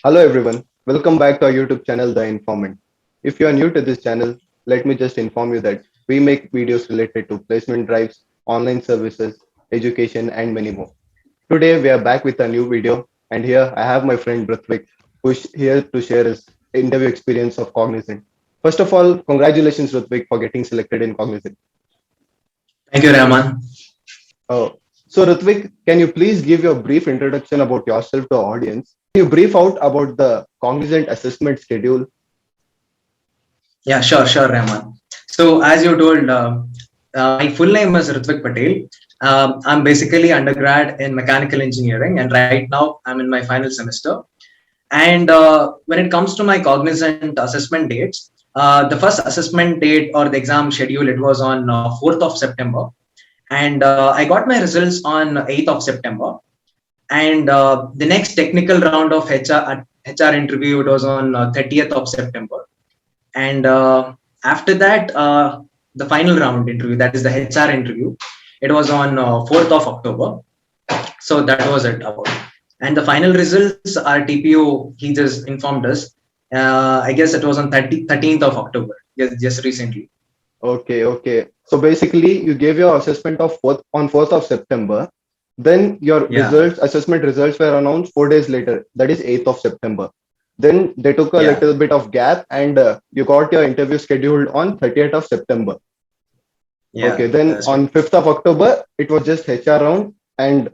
Hello everyone, welcome back to our YouTube channel The Informant. If you are new to this channel, let me just inform you that we make videos related to placement drives, online services, education and many more. Today we are back with a new video and here I have my friend Rutvik who's here to share his interview experience of Cognizant. First of all, congratulations Rutvik for getting selected in Cognizant. Thank you, Rahman. Oh, so Rutvik, can you please give your brief introduction about yourself to our audience? Can you brief out about the Cognizant assessment schedule? Yeah, sure, Rahman. So, as you told, my full name is Ritvik Patel. I'm basically undergrad in mechanical engineering, and right now I'm in my final semester. And when it comes to my Cognizant assessment dates, the first assessment date or the exam schedule, it was on 4th of September. And I got my results on 8th of September. And the next technical round of HR interview, it was on 30th of September. And after that, the final round interview, that is the HR interview, it was on 4th of October. So that was it about. And the final results, our TPO, he just informed us. I guess it was on 13th of October, just recently. Okay. So basically, you gave your assessment of 4th of September. Then your Yeah, assessment results were announced 4 days later. That is 8th of September. Then they took a yeah, little bit of gap, and you got your interview scheduled on 30th of September. Okay. yeah, Then that's right. on 5th of October, it was just HR round, and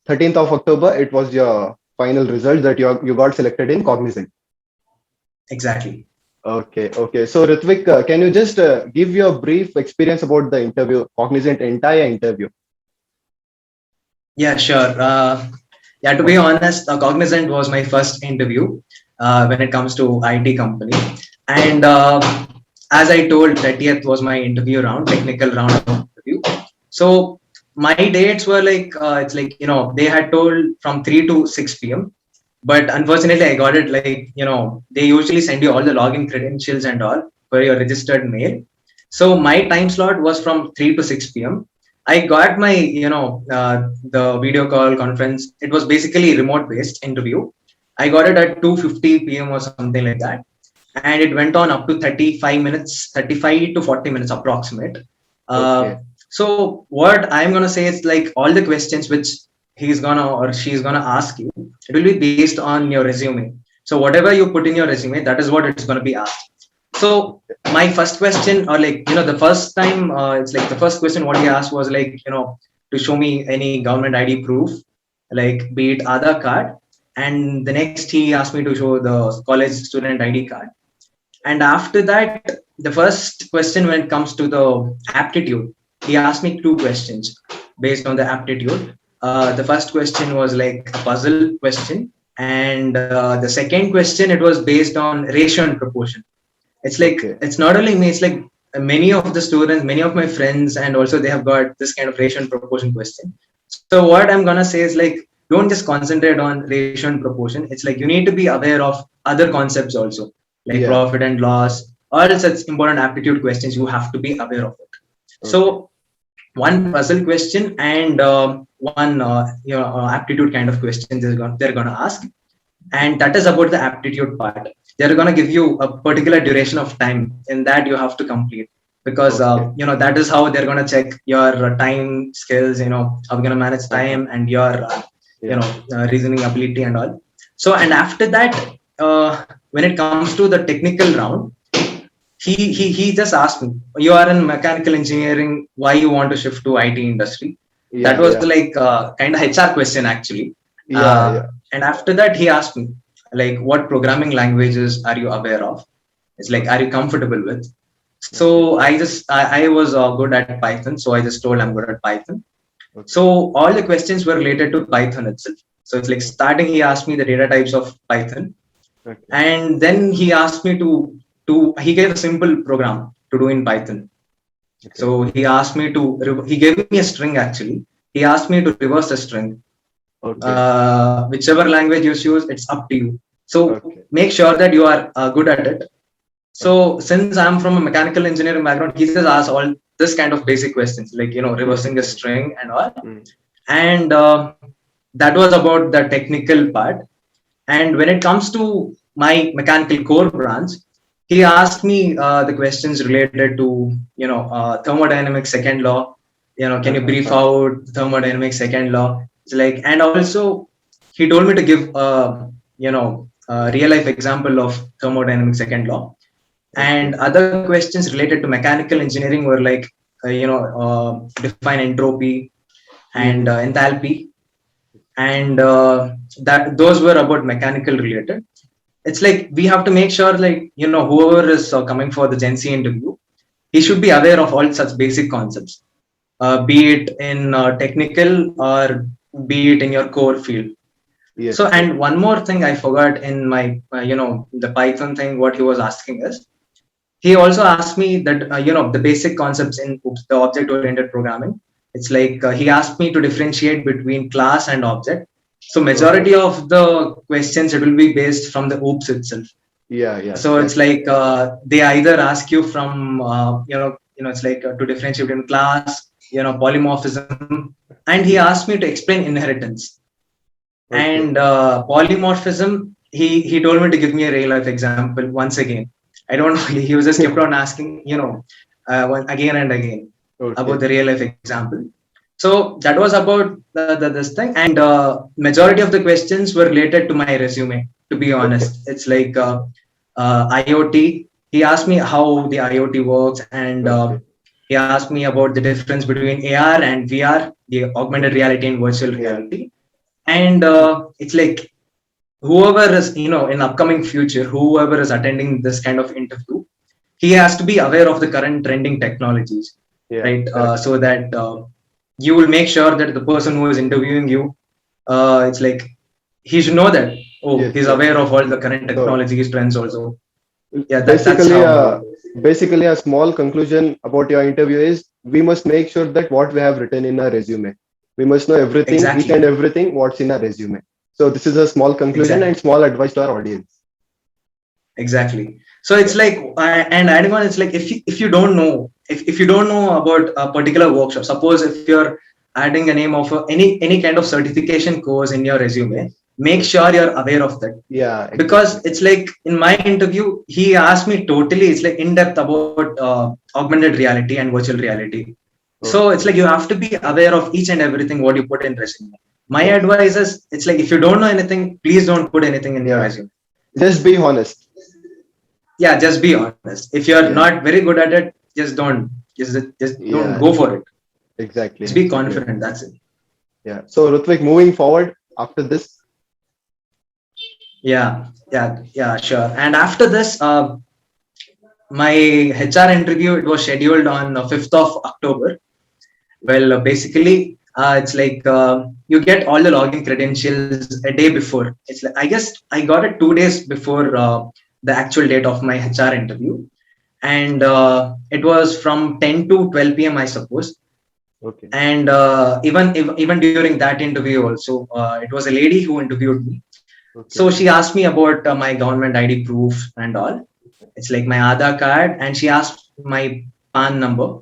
13th of October, it was your final result that you got selected in Cognizant. Exactly. Okay. So Ritvik, can you just give your brief experience about the interview, Cognizant entire interview? Yeah, sure. Yeah, to be honest, Cognizant was my first interview when it comes to IT company. And as I told, 30th was my interview round, technical round of interview. So my dates were like, it's like, they had told from 3 to 6 p.m. But unfortunately, I got it like, they usually send you all the login credentials and all for your registered mail. So my time slot was from 3 to 6 p.m. I got my, the video call conference. It was basically remote based interview. I got it at 2:50 p.m. or something like that. And it went on up to 35 minutes, 35 to 40 minutes approximate. Uh, Okay. so what I'm going to say is like all the questions which he's gonna or she's gonna ask you, it will be based on your resume. So whatever you put in your resume, that is what it's going to be asked. So my first question, or like, the first time, it's like the first question what he asked was like, to show me any government ID proof, like be it Aadhaar card. And the next he asked me to show the college student ID card. And after that, the first question when it comes to the aptitude, he asked me two questions based on the aptitude. The first question was like a puzzle question, and the second question it was based on ratio and proportion. It's like Okay. it's not only me; it's like many of the students, many of my friends, and also they have got this kind of ratio and proportion question. So what I'm gonna say is like don't just concentrate on ratio and proportion. It's like you need to be aware of other concepts also like Yeah. profit and loss, all such important aptitude questions. You have to be aware of it. Okay. So one puzzle question and one aptitude kind of questions they're gonna ask, and that is about the aptitude part. They're gonna give you a particular duration of time in that you have to complete, because Okay. that is how they're gonna check your time skills. How you're gonna manage Uh-huh. time and your Yeah. reasoning ability and all. So and after that, when it comes to the technical round, he just asked me, you are in mechanical engineering, why you want to shift to IT industry? That Yeah. was Yeah. like kind of HR question actually. Yeah. uh, Yeah. and after that he asked me like, what programming languages are you aware of? It's like, are Okay. you comfortable with? So Okay. I was good at Python, so I just told I'm good at Python. Okay. So all the questions were related to Python itself. So it's like Okay. starting he asked me the data types of Python, Okay. and then he asked me to he gave a simple program to do in Python. So Okay. he asked me to he gave me a string actually. He asked me to reverse a string. Okay. Whichever language you choose, it's up to you. So Okay. make sure that you are good at it. So Okay. since I'm from a mechanical engineering background, he just asked all this kind of basic questions like, reversing a Mm-hmm. string and all. Mm. And that was about the technical part. And when it comes to my mechanical core branch, he asked me the questions related to thermodynamics second law. Can you brief out thermodynamics second law? It's like, and also he told me to give a real life example of thermodynamics second law. And other questions related to mechanical engineering were like define entropy and enthalpy, and that those were about mechanical related. It's like we have to make sure, like, whoever is coming for the Gen Z interview, he should be aware of all such basic concepts, be it in technical or be it in your core field. Yes. So, and one more thing I forgot in my the Python thing, what he was asking us, he also asked me that the basic concepts in the object oriented programming. It's like he asked me to differentiate between class and object. So majority of the questions, it will be based from the OOPS itself. Yeah. So it's like they either ask you from it's like to differentiate between class, polymorphism, and he asked me to explain inheritance. And polymorphism, he told me to give me a real life example once again. I don't know. He was just kept on asking, again and again about the real life example. So that was about this thing. And majority of the questions were related to my resume, to be honest. It's like IoT. He asked me how the IoT works, and he asked me about the difference between AR and VR, the augmented reality and virtual reality. And it's like whoever is, in upcoming future, whoever is attending this kind of interview, he has to be aware of the current trending technologies, right? So that you will make sure that the person who is interviewing you, it's like he should know that, he's aware of all the current technologies, trends also. Basically a small conclusion about your interview is, we must make sure that what we have written in our resume, we must know everything, each and everything what's in our resume. So this is a small conclusion and small advice to our audience. Exactly. So it's like, and adding on, it's like, if you don't know, if you don't know about a particular workshop, suppose if you're adding a name of any kind of certification course in your resume, make sure you're aware of that. Because it's like in my interview, he asked me totally, it's like in depth about augmented reality and virtual reality. So it's like you have to be aware of each and everything what you put in resume. My advice is, it's like if you don't know anything, please don't put anything in your resume. Just be honest. Yeah, just be honest. If you're not very good at it, just don't don't go for it. Exactly. Just be confident. That's it. Yeah. So Rutvik, moving forward after this. Yeah, sure. And after this, my HR interview, it was scheduled on 5th of October. Well, basically, it's like you get all the login credentials a day before. It's like, I guess I got it 2 days before the actual date of my HR interview. And it was from 10 to 12 p.m., I suppose. And even during that interview also, it was a lady who interviewed me. So she asked me about my government ID proof and all. It's like my Aadhaar card, and she asked my PAN number.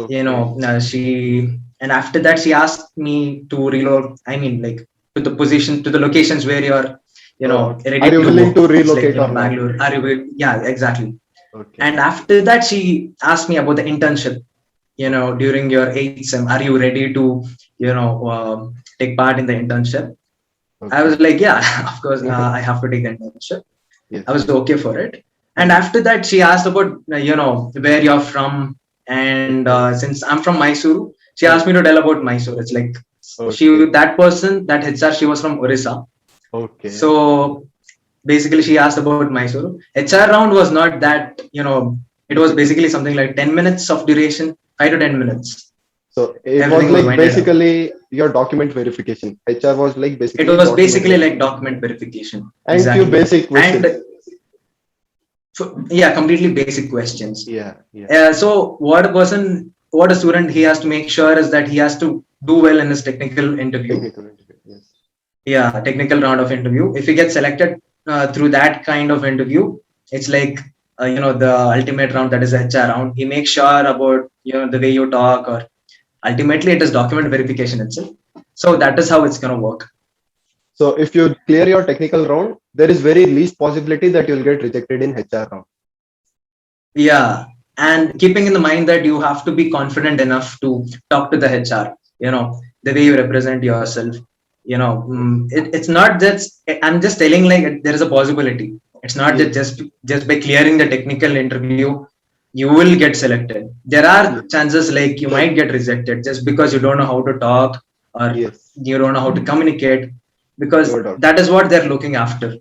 And after that she asked me to reload, I mean, like, to the position, to the locations where you're ready. Are you willing to relocate? Like, Bangalore. Are you yeah, exactly. And after that she asked me about the internship. During your 8th sem, are you ready to take part in the internship? I was like, yeah, of course, I have to take the internship. I was okay for it. And after that she asked about where you're from. And since I'm from Mysuru, she asked me to tell about Mysuru. It's like that person, that HR, she was from Orissa. So basically she asked about Mysuru. HR round was not that, it was basically something like 10 minutes of duration, 5 to 10 minutes. So it was like basically your document verification. HR was like basically. It was basically like document verification. And few basic questions. And completely basic questions. So what a student, he has to make sure is that he has to do well in his technical interview. Technical round of interview. If he gets selected through that kind of interview, it's like the ultimate round, that is the HR round. He makes sure about the way you talk, or ultimately it is document verification itself. So that is how it's going to work. So if you clear your technical round, there is very least possibility that you'll get rejected in HR round. Yeah, and keeping in the mind that you have to be confident enough to talk to the HR, the way you represent yourself, it's not just, I'm just telling like there is a possibility. It's not that Yes, just by clearing the technical interview, you will get selected. There are yes, chances like you might get rejected just because you don't know how to talk or yes, you don't know how to communicate, because no doubt. that is what they're looking after.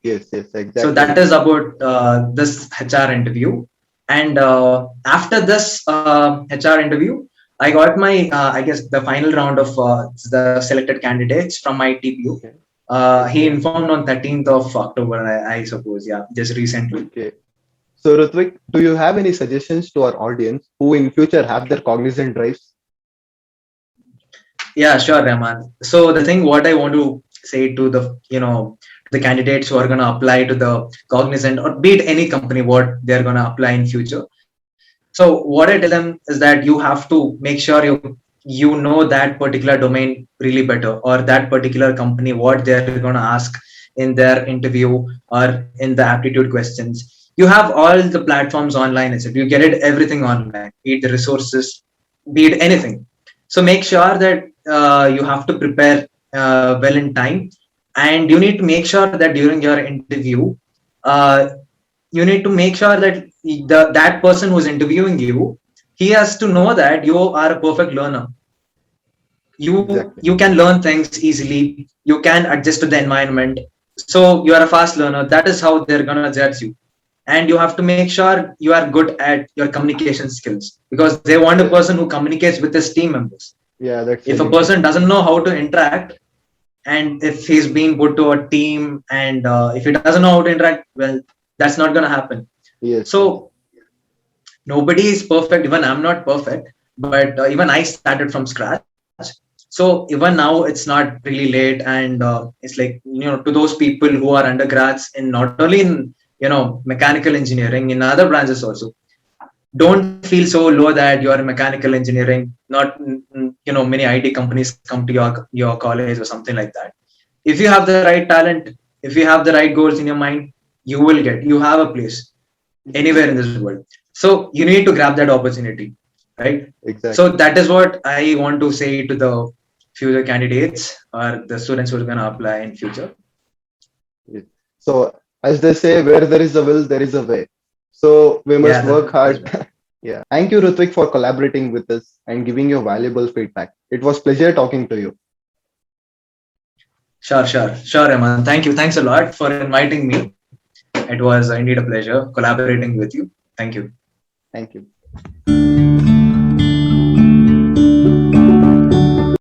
Yes, yes, So exactly, that is Ritik. about this HR interview. And after this HR interview, I got my, I guess, the final round of the selected candidates from my TPU. Okay, He okay, informed on 13th of October, I suppose. Yeah, just recently. okay. So Ritvik, do you have any suggestions to our audience who in future have their cognizant drives? Yeah, sure, Rahman. So the thing, what I want to say to the candidates who are going to apply to the Cognizant or be it any company, what they're going to apply in future. So what I tell them is that you have to make sure you know that particular domain really better, or that particular company, what they're going to ask in their interview or in the aptitude questions. You have all the platforms online, etc. You get it everything online, be it the resources, be it anything. So make sure that you have to prepare well in time, and you need to make sure that during your interview, uh, you need to make sure that that person who's interviewing you, he has to know that you are a perfect learner. Exactly. You can learn things easily, you can adjust to the environment, so you are a fast learner. That is how they're going to judge you. And you have to make sure you are good at your communication skills, because they want a Yeah, person who communicates with his team members. yeah, that's If very a person important. doesn't know how to interact, and if he's being put to a team, and if he doesn't know how to interact well, that's not going to happen. Yes, So yes, nobody is perfect, even I'm not perfect, but even I started from scratch. So even now it's not really late, and it's like, to those people who are undergrads in not only in mechanical engineering, in other branches also, don't feel so low that you are in mechanical engineering. Not many IT companies come to your college or something like that. If you have the right talent, if you have the right goals in your mind, you have a place anywhere in this world. So you need to grab that opportunity, right? So exactly. that is what I want to say to the future candidates or the students who are going to apply in future. Yes. So as they say, where there is a will, there is a way. So we Yeah, must work that is hard. right. Yeah. Thank you, Ritvik, for collaborating with us and giving your valuable feedback. It was pleasure talking to you. Sure, Raman. Thanks a lot for inviting me. It was indeed a pleasure collaborating with you. Thank you. Thank you.